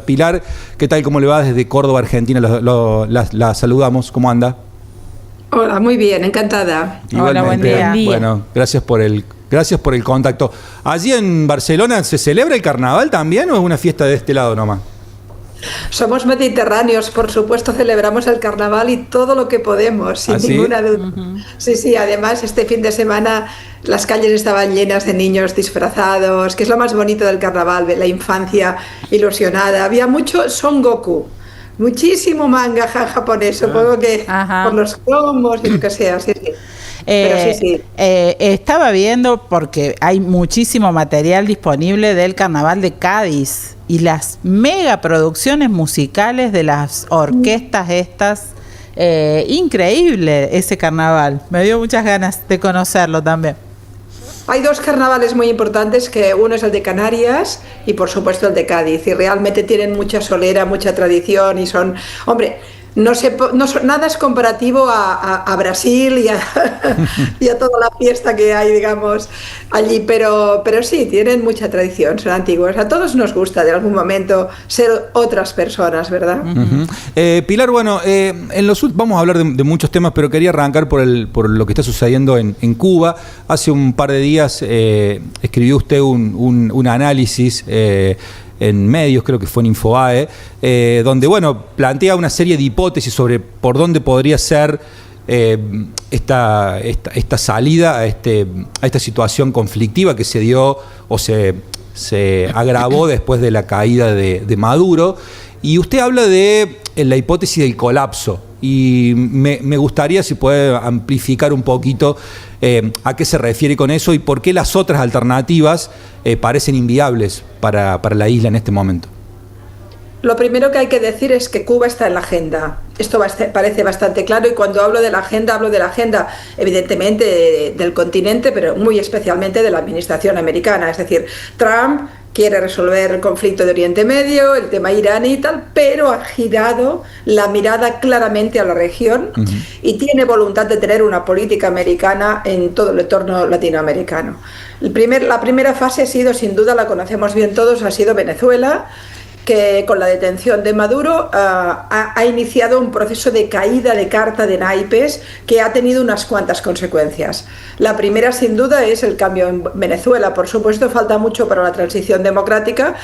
Pilar, ¿qué tal? ¿Cómo le va desde Córdoba, Argentina? La saludamos. ¿Cómo anda? Hola, muy bien, encantada. Igualmente. Hola, buen día. Bueno, gracias por el contacto. ¿Allí en Barcelona se celebra el carnaval también o es una fiesta de este lado nomás? Somos mediterráneos, por supuesto celebramos el carnaval y todo lo que podemos, sin ninguna duda. Sí, además este fin de semana las calles estaban llenas de niños disfrazados, que es lo más bonito del carnaval, la infancia ilusionada. Había mucho Son Goku, muchísimo manga japonés, supongo que por los cromos y lo que sea, sí. Pero sí. Estaba viendo, porque hay muchísimo material disponible del Carnaval de Cádiz y las mega producciones musicales de las orquestas estas. Increíble ese carnaval. Me dio muchas ganas de conocerlo también. Hay dos carnavales muy importantes, que uno es el de Canarias y por supuesto el de Cádiz, y realmente tienen mucha solera, mucha tradición y son, hombre, nada es comparativo a Brasil y a toda la fiesta que hay, digamos, allí, pero sí, tienen mucha tradición, son antiguos. A todos nos gusta de algún momento ser otras personas, ¿verdad? Pilar, bueno, vamos a hablar de muchos temas, pero quería arrancar por lo que está sucediendo en Cuba. Hace un par de días escribió usted un análisis en medios, creo que fue en Infobae, donde, bueno, plantea una serie de hipótesis sobre por dónde podría ser esta salida a esta situación conflictiva que se dio o se agravó después de la caída de Maduro. Y usted habla de la hipótesis del colapso. Y me gustaría si puede amplificar un poquito a qué se refiere con eso y por qué las otras alternativas parecen inviables para la isla en este momento. Lo primero que hay que decir es que Cuba está en la agenda. Esto parece bastante claro, y cuando hablo de la agenda evidentemente del continente, pero muy especialmente de la administración americana. Es decir, Trump quiere resolver el conflicto de Oriente Medio, el tema iraní y tal, pero ha girado la mirada claramente a la región y tiene voluntad de tener una política americana en todo el entorno latinoamericano. La primera fase ha sido, sin duda, la conocemos bien todos, ha sido Venezuela, que con la detención de Maduro ha iniciado un proceso de caída de carta de naipes que ha tenido unas cuantas consecuencias. La primera, sin duda, es el cambio en Venezuela. Por supuesto, falta mucho para la transición democrática,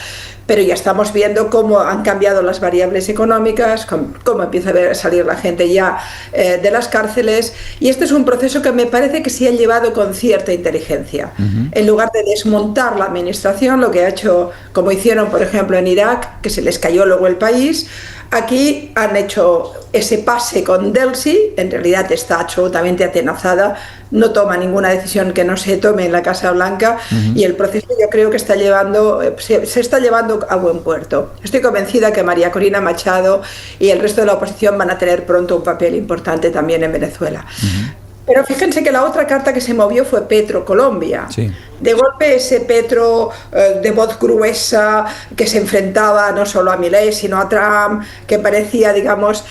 pero ya estamos viendo cómo han cambiado las variables económicas, cómo empieza a salir la gente ya de las cárceles, y este es un proceso que me parece que se ha llevado con cierta inteligencia. En lugar de desmontar la administración, lo que ha hecho, como hicieron por ejemplo en Irak, que se les cayó luego el país, aquí han hecho ese pase con Delcy. En realidad está absolutamente atenazada, no toma ninguna decisión que no se tome en la Casa Blanca, y el proceso yo creo que se está llevando a buen puerto. Estoy convencida que María Corina Machado y el resto de la oposición van a tener pronto un papel importante también en Venezuela. Pero fíjense que la otra carta que se movió fue Petro, Colombia. Sí. De golpe ese Petro de voz gruesa, que se enfrentaba no solo a Milei sino a Trump, que parecía, digamos,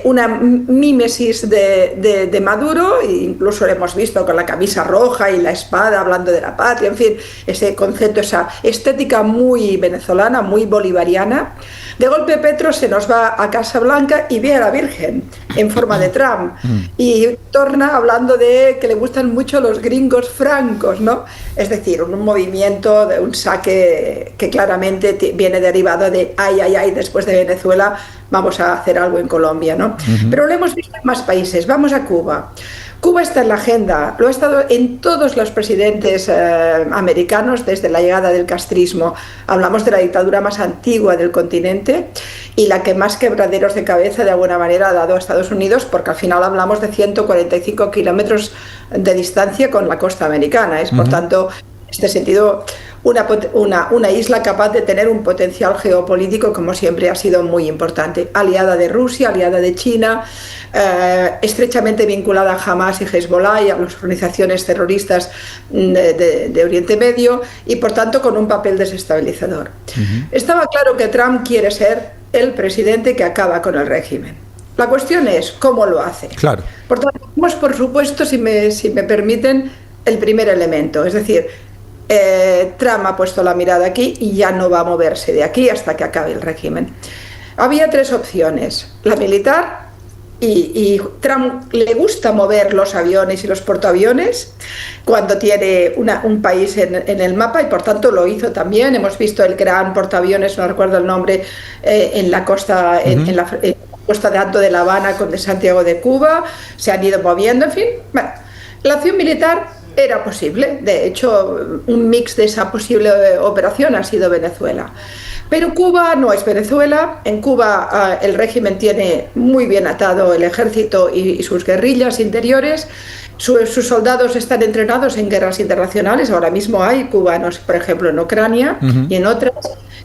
una mímesis de Maduro, e incluso lo hemos visto con la camisa roja y la espada hablando de la patria, en fin, ese concepto, esa estética muy venezolana, muy bolivariana. De golpe Petro se nos va a Casa Blanca y ve a la Virgen en forma de Trump y torna hablando de que le gustan mucho los gringos francos, ¿no? Es decir, un movimiento de un saque que claramente viene derivado de ay, después de Venezuela vamos a hacer algo en Colombia, ¿no? Pero lo hemos visto en más países. Vamos a Cuba. Cuba está en la agenda, lo ha estado en todos los presidentes americanos desde la llegada del castrismo. Hablamos de la dictadura más antigua del continente y la que más quebraderos de cabeza de alguna manera ha dado a Estados Unidos, porque al final hablamos de 145 kilómetros de distancia con la costa americana. Es, por tanto, en este sentido, una isla capaz de tener un potencial geopolítico, como siempre ha sido muy importante, aliada de Rusia, aliada de China, estrechamente vinculada a Hamas y Hezbollah y a las organizaciones terroristas de Oriente Medio, y por tanto con un papel desestabilizador. Estaba claro que Trump quiere ser el presidente que acaba con el régimen. La cuestión es cómo lo hace. Claro. Por tanto, por supuesto, si me permiten, el primer elemento, es decir, Trump ha puesto la mirada aquí y ya no va a moverse de aquí hasta que acabe el régimen. Había 3 opciones: la militar, y Trump le gusta mover los aviones y los portaaviones cuando tiene un país en el mapa, y por tanto lo hizo también. Hemos visto el gran portaaviones, no recuerdo el nombre, en la costa, en la costa de Alto de La Habana con de Santiago de Cuba. Se han ido moviendo, en fin. Bueno, la acción militar era posible. De hecho, un mix de esa posible operación ha sido Venezuela. Pero Cuba no es Venezuela. En Cuba el régimen tiene muy bien atado el ejército y sus guerrillas interiores. Sus soldados están entrenados en guerras internacionales. Ahora mismo hay cubanos, por ejemplo, en Ucrania y en otras.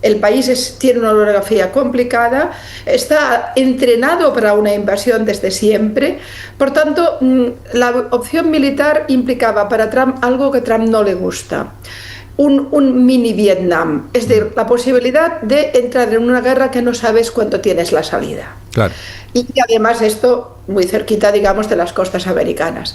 El país tiene una orografía complicada, está entrenado para una invasión desde siempre. Por tanto, la opción militar implicaba para Trump algo que a Trump no le gusta: un mini Vietnam, es decir, la posibilidad de entrar en una guerra que no sabes cuándo tienes la salida. Claro. Y además esto muy cerquita, digamos, de las costas americanas.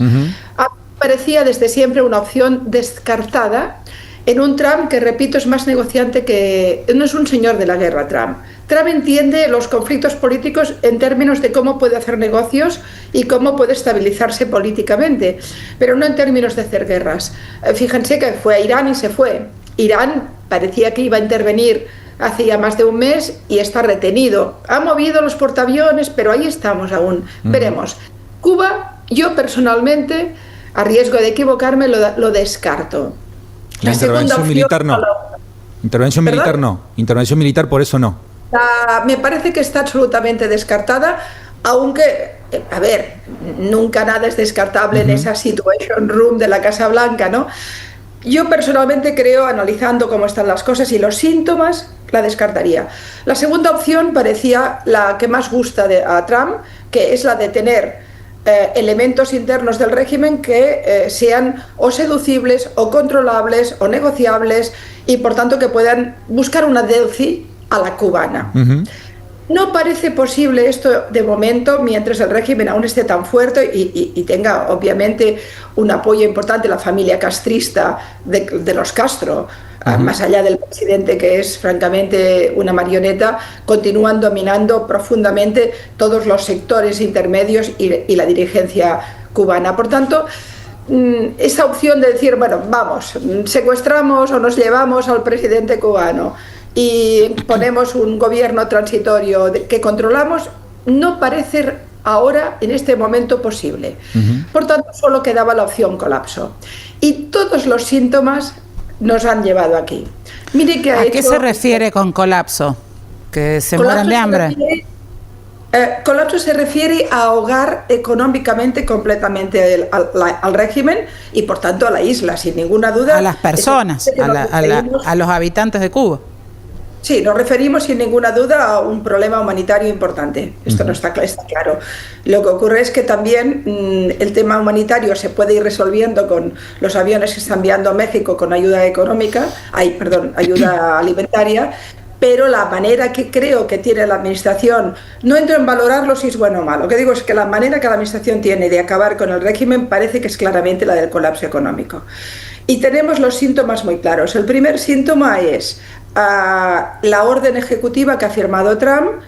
Parecía desde siempre una opción descartada en un Trump que, repito, es más negociante que... No es un señor de la guerra, Trump. Trump entiende los conflictos políticos en términos de cómo puede hacer negocios y cómo puede estabilizarse políticamente, pero no en términos de hacer guerras. Fíjense que fue a Irán y se fue. Irán parecía que iba a intervenir hace ya más de un mes y está retenido. Ha movido los portaaviones, pero ahí estamos aún. Veremos. Cuba, yo personalmente, a riesgo de equivocarme, lo descarto. La intervención militar no. Intervención militar no. Intervención militar por eso no. Me parece que está absolutamente descartada, aunque, a ver, nunca nada es descartable en esa situation room de la Casa Blanca, ¿no? Yo personalmente creo, analizando cómo están las cosas y los síntomas, la descartaría. La segunda opción parecía la que más gusta a Trump, que es la de tener elementos internos del régimen que sean o seducibles o controlables o negociables, y por tanto que puedan buscar una Delcy a la cubana. No parece posible esto de momento, mientras el régimen aún esté tan fuerte y tenga obviamente un apoyo importante la familia castrista de los Castro. Más allá del presidente, que es francamente una marioneta, continúan dominando profundamente todos los sectores intermedios y la dirigencia cubana. Por tanto, esa opción de decir, bueno, vamos, secuestramos o nos llevamos al presidente cubano y ponemos un gobierno transitorio que controlamos, no parece ahora, en este momento, posible. Por tanto, solo quedaba la opción colapso. Y todos los síntomas nos han llevado aquí. Mire que ¿A qué se refiere con colapso? ¿Que se mueran de hambre? Colapso se refiere a ahogar económicamente completamente al régimen y por tanto a la isla, sin ninguna duda. A las personas, a los habitantes de Cuba. Sí, nos referimos sin ninguna duda a un problema humanitario importante. Esto no está claro. Lo que ocurre es que también el tema humanitario se puede ir resolviendo con los aviones que están enviando a México con ayuda económica, ayuda alimentaria, pero la manera que creo que tiene la administración, no entro en valorarlo si es bueno o malo, lo que digo es que la manera que la administración tiene de acabar con el régimen parece que es claramente la del colapso económico. Y tenemos los síntomas muy claros. El primer síntoma es la orden ejecutiva que ha firmado Trump,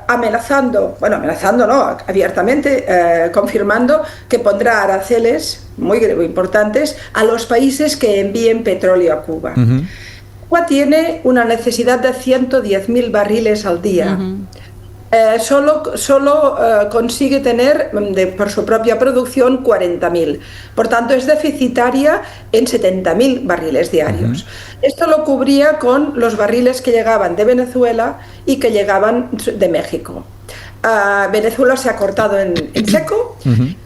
amenazando no, abiertamente, confirmando que pondrá aranceles muy importantes a los países que envíen petróleo a Cuba. Cuba tiene una necesidad de 110.000 barriles al día. Solo consigue tener por su propia producción 40.000. Por tanto, es deficitaria en 70.000 barriles diarios. Esto lo cubría con los barriles que llegaban de Venezuela y que llegaban de México. Venezuela se ha cortado en seco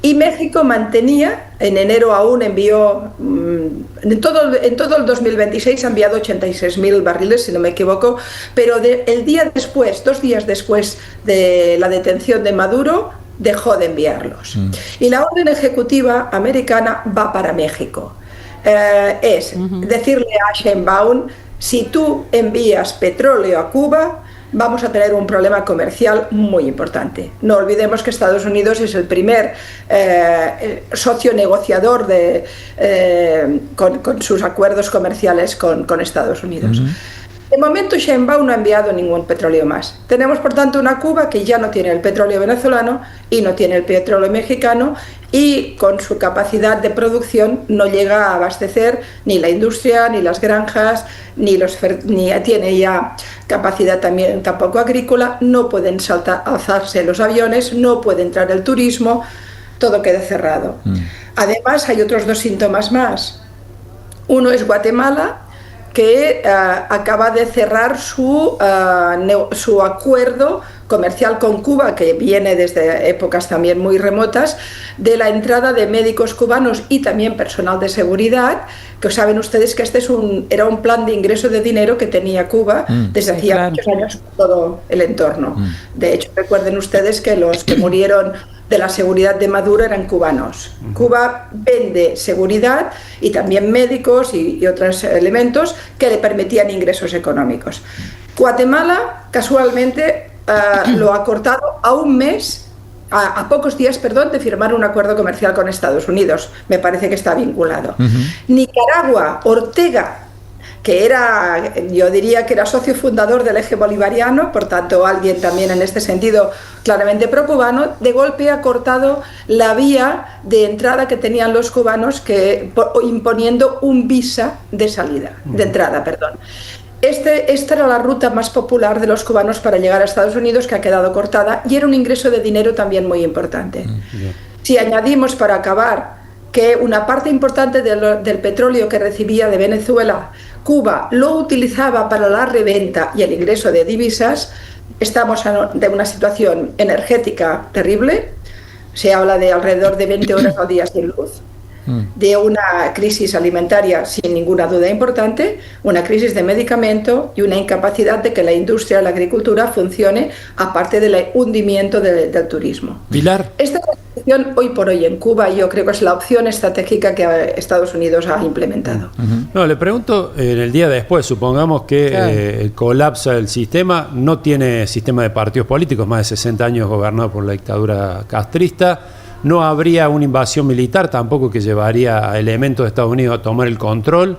y México mantenía, en enero aún envió, en todo el 2026 ha enviado 86.000 barriles, si no me equivoco, pero el día después, 2 días después de la detención de Maduro, dejó de enviarlos. Y la orden ejecutiva americana va para México. Es decirle a Sheinbaum, si tú envías petróleo a Cuba, vamos a tener un problema comercial muy importante. No olvidemos que Estados Unidos es el primer socio negociador con sus acuerdos comerciales con Estados Unidos. De momento Sheinbaum no ha enviado ningún petróleo más. Tenemos por tanto una Cuba que ya no tiene el petróleo venezolano y no tiene el petróleo mexicano, y con su capacidad de producción no llega a abastecer ni la industria, ni las granjas, ni tiene ya capacidad tampoco agrícola, no pueden alzarse los aviones, no puede entrar el turismo, todo queda cerrado. Además hay otros 2 síntomas más. Uno es Guatemala, que acaba de cerrar su acuerdo comercial con Cuba, que viene desde épocas también muy remotas, de la entrada de médicos cubanos y también personal de seguridad, que saben ustedes que este era un plan de ingreso de dinero que tenía Cuba desde hacía muchos años por todo el entorno. De hecho, recuerden ustedes que los que murieron de la seguridad de Maduro eran cubanos. Cuba vende seguridad y también médicos y otros elementos que le permitían ingresos económicos. Guatemala, casualmente, lo ha cortado a un mes, a pocos días, de firmar un acuerdo comercial con Estados Unidos. Me parece que está vinculado. Nicaragua, Ortega, que yo diría que era socio fundador del eje bolivariano, por tanto alguien también en este sentido claramente pro-cubano, de golpe ha cortado la vía de entrada que tenían los cubanos, imponiendo un visa de entrada. Esta era la ruta más popular de los cubanos para llegar a Estados Unidos, que ha quedado cortada, y era un ingreso de dinero también muy importante. Si añadimos, para acabar, que una parte importante del petróleo que recibía de Venezuela, Cuba lo utilizaba para la reventa y el ingreso de divisas, estamos de una situación energética terrible. Se habla de alrededor de 20 horas al día sin luz, de una crisis alimentaria sin ninguna duda importante, una crisis de medicamento y una incapacidad de que la industria de la agricultura funcione, aparte del hundimiento del turismo. Pilar. Esta es la situación hoy por hoy en Cuba, y yo creo que es la opción estratégica que Estados Unidos ha implementado. No, le pregunto, en el día después, supongamos que colapsa el sistema, no tiene sistema de partidos políticos, más de 60 años gobernado por la dictadura castrista. No habría una invasión militar tampoco que llevaría a elementos de Estados Unidos a tomar el control.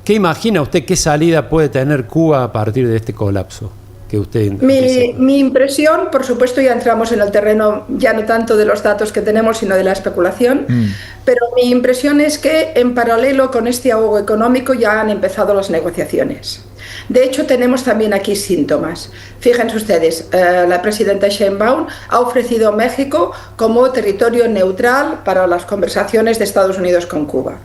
¿Qué imagina usted, qué salida puede tener Cuba a partir de este colapso que usted mi impresión, por supuesto, ya entramos en el terreno ya no tanto de los datos que tenemos, sino de la especulación, pero mi impresión es que en paralelo con este ahogo económico ya han empezado las negociaciones. De hecho, tenemos también aquí síntomas. Fíjense ustedes, la presidenta Sheinbaum ha ofrecido México como territorio neutral para las conversaciones de Estados Unidos con Cuba.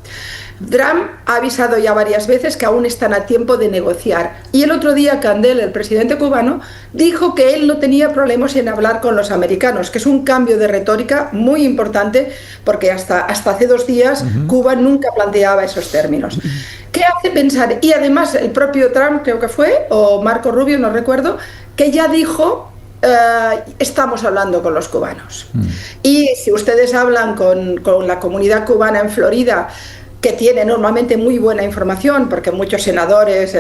Trump ha avisado ya varias veces que aún están a tiempo de negociar. Y el otro día Candel, el presidente cubano, dijo que él no tenía problemas en hablar con los americanos, que es un cambio de retórica muy importante, porque hasta hace 2 días Cuba nunca planteaba esos términos. ¿Qué hace pensar? Y además el propio Trump, creo que fue, o Marco Rubio, no recuerdo, que ya dijo: estamos hablando con los cubanos. Y si ustedes hablan con la comunidad cubana en Florida, que tiene normalmente muy buena información, porque muchos senadores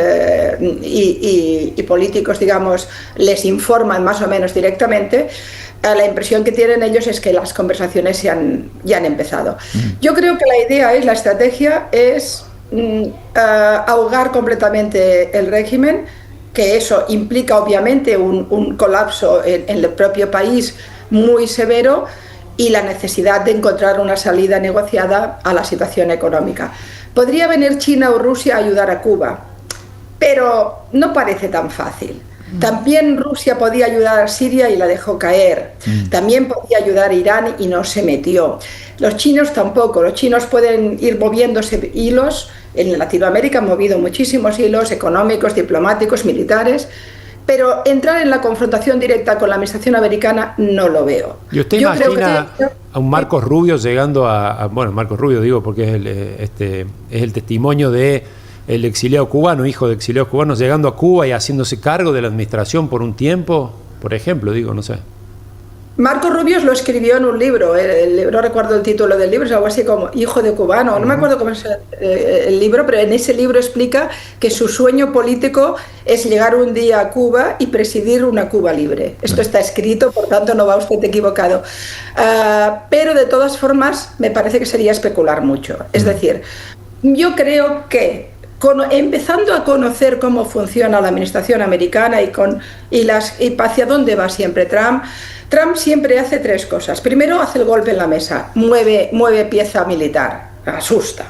y políticos, digamos, les informan más o menos directamente, la impresión que tienen ellos es que las conversaciones ya han empezado. Yo creo que la estrategia es ahogar completamente el régimen, que eso implica obviamente un colapso en el propio país muy severo, y la necesidad de encontrar una salida negociada a la situación económica. Podría venir China o Rusia a ayudar a Cuba, pero no parece tan fácil. También Rusia podía ayudar a Siria y la dejó caer. También podía ayudar a Irán y no se metió. Los chinos tampoco. Los chinos pueden ir moviéndose hilos. En Latinoamérica han movido muchísimos hilos económicos, diplomáticos, militares. Pero entrar en la confrontación directa con la administración americana no lo veo. ¿Y usted imagina a un Marcos Rubio llegando bueno, Marcos Rubio digo porque es el testimonio de el exiliado cubano, hijo de exiliados cubanos, llegando a Cuba y haciéndose cargo de la administración por un tiempo, por ejemplo, digo, no sé? Marco Rubio lo escribió en un libro, no recuerdo el título del libro, es algo así como Hijo de Cubano, no me acuerdo cómo es el libro, pero en ese libro explica que su sueño político es llegar un día a Cuba y presidir una Cuba libre. Esto está escrito, por tanto no va usted equivocado. Pero de todas formas me parece que sería especular mucho. Es decir, yo creo que empezando a conocer cómo funciona la administración americana y hacia dónde va siempre Trump siempre hace tres cosas. Primero, hace el golpe en la mesa, mueve pieza militar, asusta.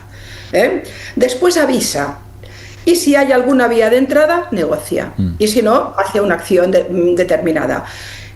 Después avisa. Y si hay alguna vía de entrada, negocia. Y si no, hace una acción determinada.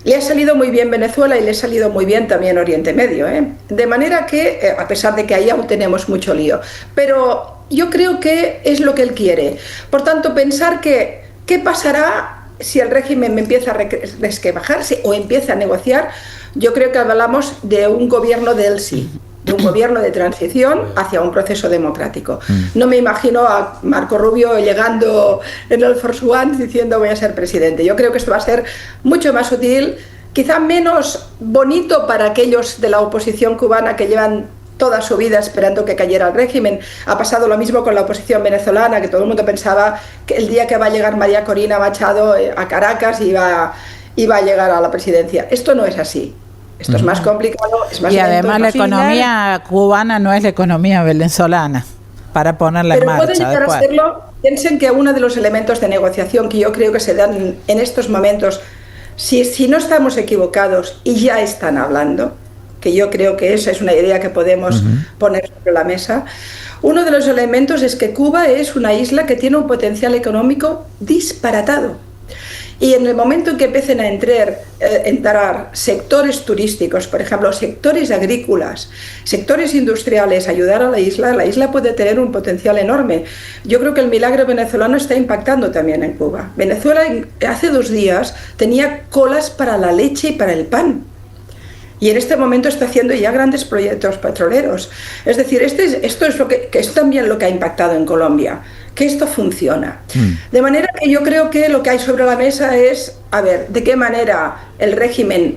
Le ha salido muy bien Venezuela y le ha salido muy bien también Oriente Medio. De manera que, a pesar de que ahí aún tenemos mucho lío, pero yo creo que es lo que él quiere. Por tanto, pensar que ¿qué pasará si el régimen empieza a resquebrajarse o empieza a negociar? Yo creo que hablamos de un gobierno del sí, de un gobierno de transición hacia un proceso democrático. No me imagino a Marco Rubio llegando en el Force One diciendo voy a ser presidente. Yo creo que esto va a ser mucho más útil, quizá menos bonito para aquellos de la oposición cubana que llevan toda su vida esperando que cayera el régimen. Ha pasado lo mismo con la oposición venezolana, que todo el mundo pensaba que el día que va a llegar María Corina Machado a Caracas iba a llegar a la presidencia. Esto no es así. Esto es más complicado, es más y lento, además la economía cubana no es la economía venezolana, para ponerla en marcha. Pero pueden llegar a serlo. Piensen que uno de los elementos de negociación que yo creo que se dan en estos momentos, si no estamos equivocados y ya están hablando, que yo creo que esa es una idea que podemos poner sobre la mesa. Uno de los elementos es que Cuba es una isla que tiene un potencial económico disparatado. Y en el momento en que empiecen a entrar sectores turísticos, por ejemplo, sectores agrícolas, sectores industriales, ayudar a la isla puede tener un potencial enorme. Yo creo que el milagro venezolano está impactando también en Cuba. Venezuela hace 2 días tenía colas para la leche y para el pan. Y en este momento está haciendo ya grandes proyectos petroleros. Es decir, esto es que es también lo que ha impactado en Colombia, que esto funciona. De manera que yo creo que lo que hay sobre la mesa es, a ver, de qué manera el régimen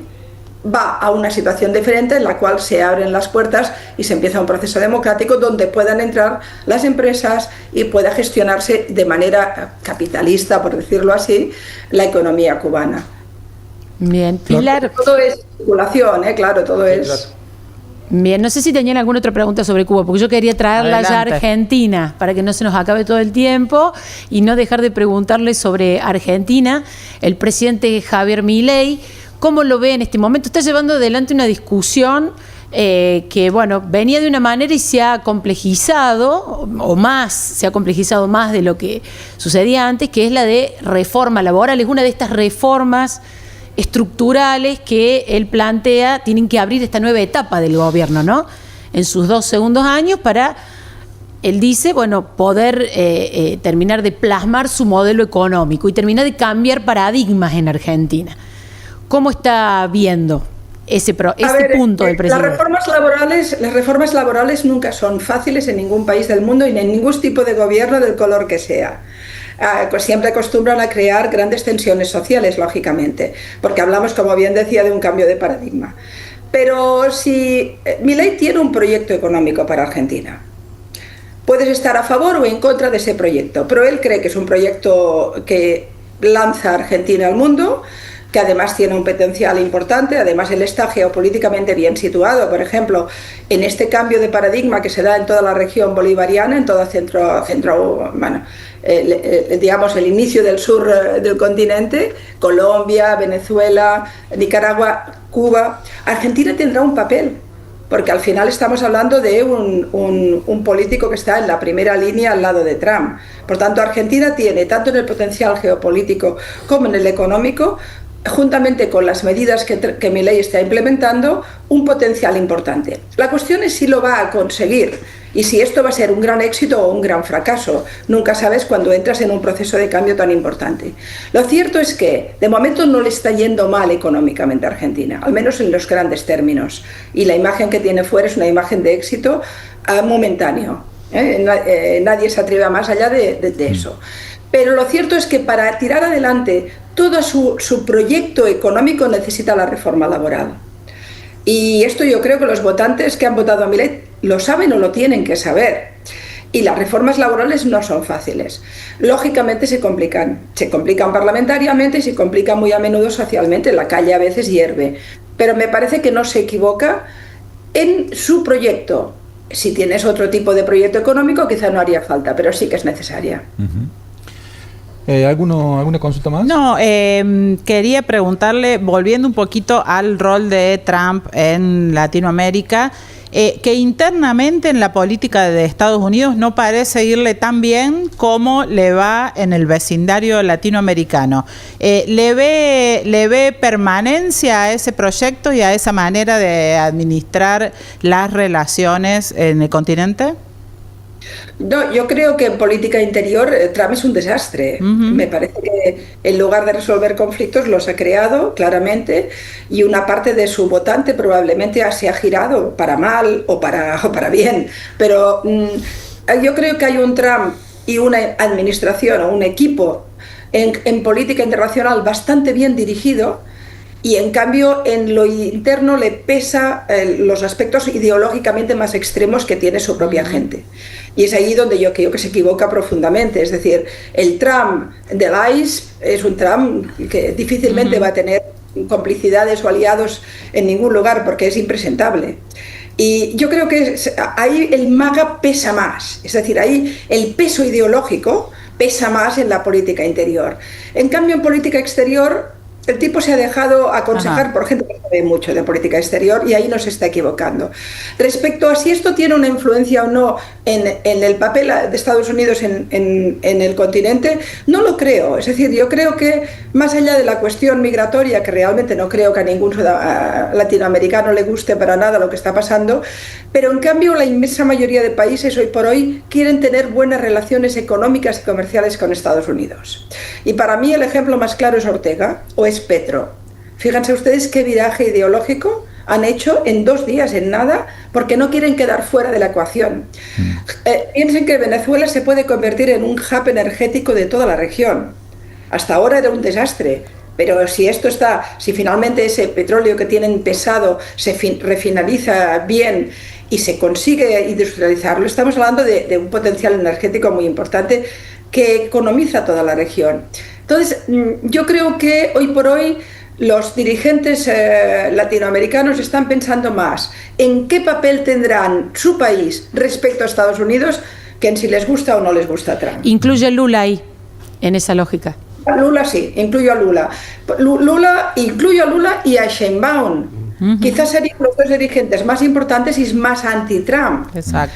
va a una situación diferente en la cual se abren las puertas y se empieza un proceso democrático donde puedan entrar las empresas y pueda gestionarse de manera capitalista, por decirlo así, la economía cubana. Bien, Pilar. Todo es especulación, claro, todo es... Claro. Bien, no sé si tenían alguna otra pregunta sobre Cuba, porque yo quería traerla ya a Argentina, para que no se nos acabe todo el tiempo y no dejar de preguntarle sobre Argentina. El presidente Javier Milei, ¿cómo lo ve en este momento? Está llevando adelante una discusión que, bueno, venía de una manera y se ha complejizado, se ha complejizado más de lo que sucedía antes, que es la de reforma laboral. Es una de estas reformas estructurales que él plantea tienen que abrir esta nueva etapa del gobierno, ¿no? En sus 2 segundos años para, él dice, bueno, poder terminar de plasmar su modelo económico y terminar de cambiar paradigmas en Argentina. ¿Cómo está viendo ese punto del presidente? Las reformas laborales nunca son fáciles en ningún país del mundo y en ningún tipo de gobierno del color que sea. Pues siempre acostumbran a crear grandes tensiones sociales, lógicamente, porque hablamos, como bien decía, de un cambio de paradigma. Pero si Milei tiene un proyecto económico para Argentina, puedes estar a favor o en contra de ese proyecto, pero él cree que es un proyecto que lanza a Argentina al mundo, que además tiene un potencial importante, además él está geopolíticamente bien situado, por ejemplo, en este cambio de paradigma que se da en toda la región bolivariana, en toda digamos el inicio del sur del continente, Colombia, Venezuela, Nicaragua, Cuba. Argentina tendrá un papel, porque al final estamos hablando de un político que está en la primera línea al lado de Trump. Por tanto, Argentina tiene, tanto en el potencial geopolítico como en el económico, juntamente con las medidas que Milei está implementando, un potencial importante. La cuestión es si lo va a conseguir y si esto va a ser un gran éxito o un gran fracaso. Nunca sabes cuando entras en un proceso de cambio tan importante. Lo cierto es que de momento no le está yendo mal económicamente a Argentina, al menos en los grandes términos, y la imagen que tiene fuera es una imagen de éxito momentáneo. Nadie se atreve a más allá de eso. Pero lo cierto es que para tirar adelante todo su proyecto económico necesita la reforma laboral. Y esto yo creo que los votantes que han votado a Milei lo saben o lo tienen que saber. Y las reformas laborales no son fáciles. Lógicamente se complican parlamentariamente y se complican muy a menudo socialmente. La calle a veces hierve. Pero me parece que no se equivoca en su proyecto. Si tienes otro tipo de proyecto económico, quizá no haría falta, pero sí que es necesaria. ¿Alguna consulta más? No, quería preguntarle, volviendo un poquito al rol de Trump en Latinoamérica, que internamente en la política de Estados Unidos no parece irle tan bien como le va en el vecindario latinoamericano. ¿Le ve permanencia a ese proyecto y a esa manera de administrar las relaciones en el continente? No, yo creo que en política interior Trump es un desastre. Me parece que en lugar de resolver conflictos los ha creado claramente, y una parte de su votante probablemente se ha girado para mal o para bien. Pero yo creo que hay un Trump y una administración o un equipo en política internacional bastante bien dirigido, y en cambio en lo interno le pesa los aspectos ideológicamente más extremos que tiene su propia gente. Y es ahí donde yo creo que se equivoca profundamente. Es decir, el Trump del ICE es un Trump que difícilmente va a tener complicidades o aliados en ningún lugar porque es impresentable. Y yo creo que ahí el MAGA pesa más. Es decir, ahí el peso ideológico pesa más en la política interior. En cambio, en política exterior, el tipo se ha dejado aconsejar por gente que sabe mucho de política exterior, y ahí no se está equivocando. Respecto a si esto tiene una influencia o no en el papel de Estados Unidos en el continente, no lo creo. Es decir, yo creo que más allá de la cuestión migratoria, que realmente no creo que a ningún latinoamericano le guste para nada lo que está pasando, pero en cambio la inmensa mayoría de países hoy por hoy quieren tener buenas relaciones económicas y comerciales con Estados Unidos. Y para mí el ejemplo más claro es Ortega o es Petro. Fíjense ustedes qué viraje ideológico han hecho en 2 días, en nada, porque no quieren quedar fuera de la ecuación. Piensen que Venezuela se puede convertir en un hub energético de toda la región. Hasta ahora era un desastre, pero si finalmente ese petróleo que tienen pesado se refinaliza bien y se consigue industrializarlo, estamos hablando de un potencial energético muy importante que economiza toda la región. Entonces, yo creo que hoy por hoy los dirigentes latinoamericanos están pensando más en qué papel tendrán su país respecto a Estados Unidos que en si les gusta o no les gusta Trump. ¿Incluye a Lula ahí, en esa lógica? Lula sí, incluyo a Lula. Incluyo a Lula y a Sheinbaum. Quizás serían los 2 dirigentes más importantes y más anti-Trump. Exacto.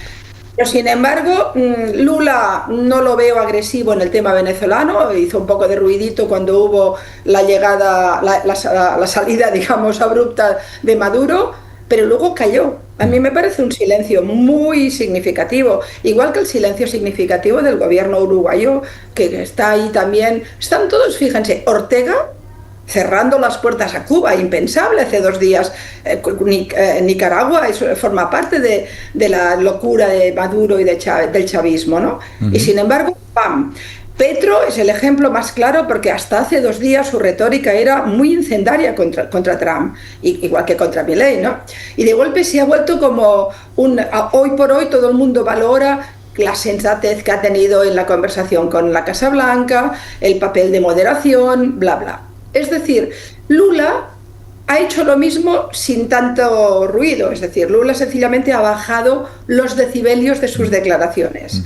Pero sin embargo, Lula no lo veo agresivo en el tema venezolano. Hizo un poco de ruidito cuando hubo la llegada, la salida, digamos, abrupta de Maduro, pero luego cayó. A mí me parece un silencio muy significativo, igual que el silencio significativo del gobierno uruguayo, que está ahí también. Están todos, fíjense, Ortega cerrando las puertas a Cuba, impensable hace 2 días. Nicaragua forma parte de la locura de Maduro y del chavismo, ¿no? Y sin embargo, ¡pam! Petro es el ejemplo más claro, porque hasta hace 2 días su retórica era muy incendiaria contra Trump, igual que contra Milei, ¿no? Y de golpe se ha vuelto como hoy por hoy todo el mundo valora la sensatez que ha tenido en la conversación con la Casa Blanca, el papel de moderación, bla, bla. Es decir, Lula ha hecho lo mismo sin tanto ruido. Es decir, Lula sencillamente ha bajado los decibelios de sus declaraciones.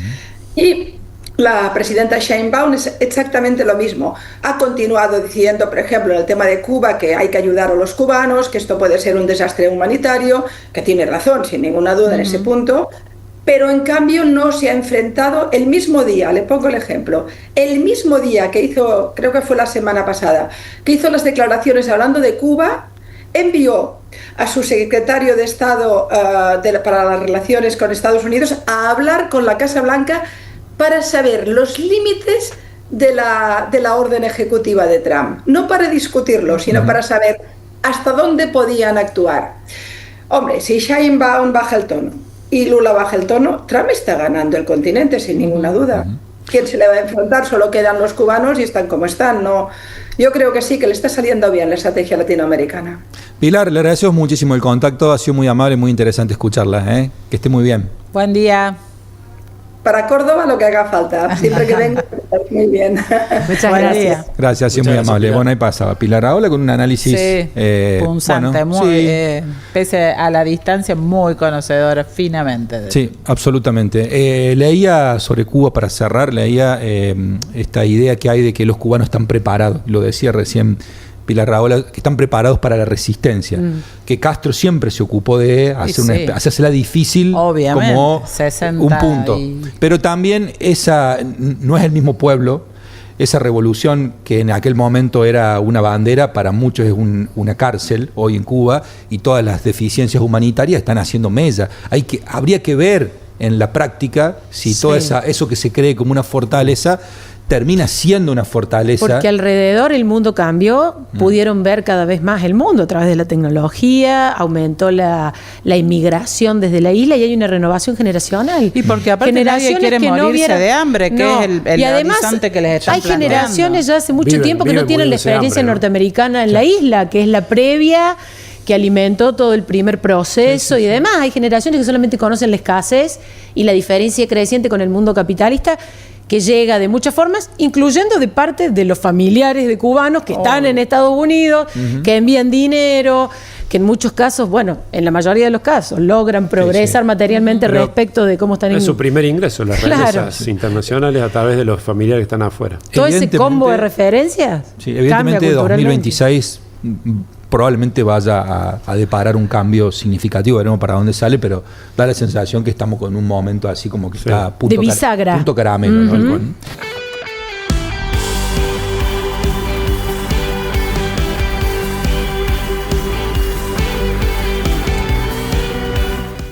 Y la presidenta Sheinbaum es exactamente lo mismo. Ha continuado diciendo, por ejemplo, en el tema de Cuba, que hay que ayudar a los cubanos, que esto puede ser un desastre humanitario, que tiene razón, sin ninguna duda, en ese punto. Pero en cambio no se ha enfrentado el mismo día, le pongo el ejemplo, el mismo día que hizo, creo que fue la semana pasada, que hizo las declaraciones hablando de Cuba, envió a su secretario de Estado para las relaciones con Estados Unidos a hablar con la Casa Blanca para saber los límites de la orden ejecutiva de Trump. No para discutirlo, sino para saber hasta dónde podían actuar. Hombre, si Sheinbaum baja el tono y Lula baja el tono, Trump está ganando el continente sin ninguna duda. ¿Quién se le va a enfrentar? Solo quedan los cubanos y están como están. No, yo creo que sí, que le está saliendo bien la estrategia latinoamericana. Pilar, le agradecemos muchísimo el contacto, ha sido muy amable, muy interesante escucharla. Que esté muy bien. Buen día. Para Córdoba lo que haga falta. Siempre que venga, muy bien. Muchas gracias. Gracias, ha sido muy amable. Bueno, ahí pasaba Pilar Raola con un análisis punzante, pese a la distancia, muy conocedora finamente. Sí, absolutamente. Leía sobre Cuba, para cerrar, esta idea que hay de que los cubanos están preparados, lo decía recién Pilar Raola, que están preparados para la resistencia, que Castro siempre se ocupó de hacérsela difícil. Obviamente, como un punto. Pero también esa no es el mismo pueblo, esa revolución que en aquel momento era una bandera, para muchos es una cárcel hoy en Cuba, y todas las deficiencias humanitarias están haciendo mella. Habría que ver en la práctica si todo eso que se cree como una fortaleza termina siendo una fortaleza. Porque alrededor el mundo cambió, pudieron ver cada vez más el mundo a través de la tecnología, aumentó la inmigración desde la isla y hay una renovación generacional. Y porque aparte nadie quiere morirse de hambre, que es el horizonte que les están hay generaciones ya hace mucho tiempo que no tienen la experiencia norteamericana en la isla, que es la previa, que alimentó todo el primer proceso y demás. Hay generaciones que solamente conocen la escasez y la diferencia creciente con el mundo capitalista, que llega de muchas formas, incluyendo de parte de los familiares de cubanos que están en Estados Unidos, que envían dinero, que en muchos casos, bueno, en la mayoría de los casos, logran progresar materialmente respecto de cómo están en su primer ingreso, las remesas internacionales a través de los familiares que están afuera. Todo ese combo de referencias. Sí, evidentemente 2026 probablemente vaya a deparar un cambio significativo, veremos para dónde sale, pero da la sensación que estamos con un momento así como que está a punto, de bisagra. Punto caramelo, ¿no?